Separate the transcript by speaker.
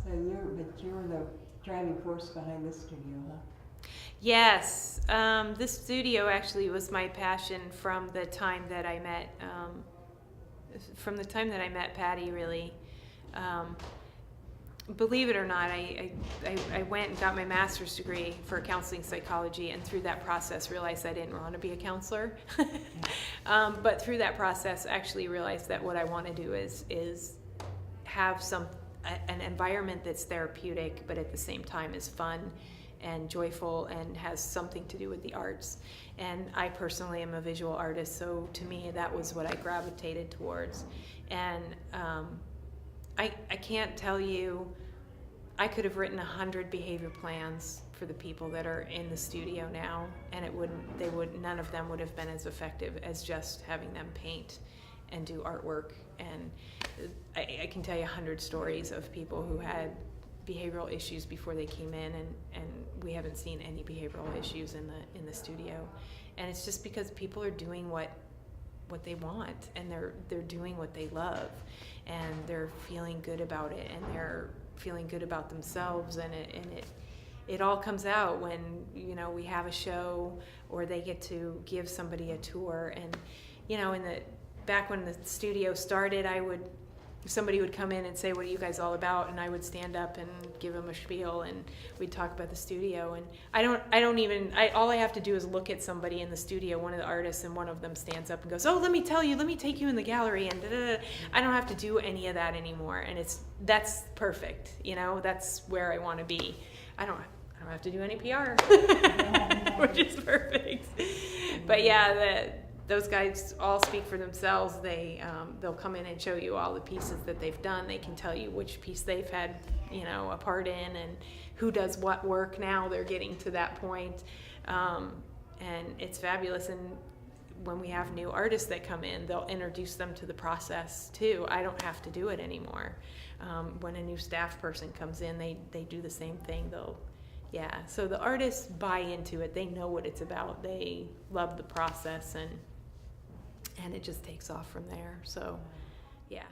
Speaker 1: So you're the driving force behind this studio, huh?
Speaker 2: Yes, this studio actually was my passion from the time that I met, Patty. Really, believe it or not, I went and got my master's degree for counseling psychology, and through that process realized I didn't want to be a counselor. But through that process, actually realized that what I want to do is have an environment that's therapeutic, but at the same time is fun and joyful and has something to do with the arts. And I personally am a visual artist, so to me that was what I gravitated towards. And I can't tell you, I could have written 100 behavior plans for the people that are in the studio now, and none of them would have been as effective as just having them paint and do artwork. And I can tell you 100 stories of people who had behavioral issues before they came in, and we haven't seen any behavioral issues in the studio. And it's just because people are doing what they want, and they're doing what they love, and they're feeling good about it, and they're feeling good about themselves, and it all comes out when we have a show or they get to give somebody a tour. And back when the studio started, somebody would come in and say, "What are you guys all about?" And I would stand up and give them a spiel, and we'd talk about the studio. And all I have to do is look at somebody in the studio, one of the artists, and one of them stands up and goes, "Oh, let me take you in the gallery," and da-da-da. I don't have to do any of that anymore, and that's perfect. That's where I want to be. I don't have to do any PR, which is perfect. But yeah, those guys all speak for themselves. They'll come in and show you all the pieces that they've done. They can tell you which piece they've had, a part in, and who does what work now. They're getting to that point, and it's fabulous. And when we have new artists that come in, they'll introduce them to the process too. I don't have to do it anymore. When a new staff person comes in, they do the same thing. So the artists buy into it. They know what it's about. They love the process, and it just takes off from there. So, yeah.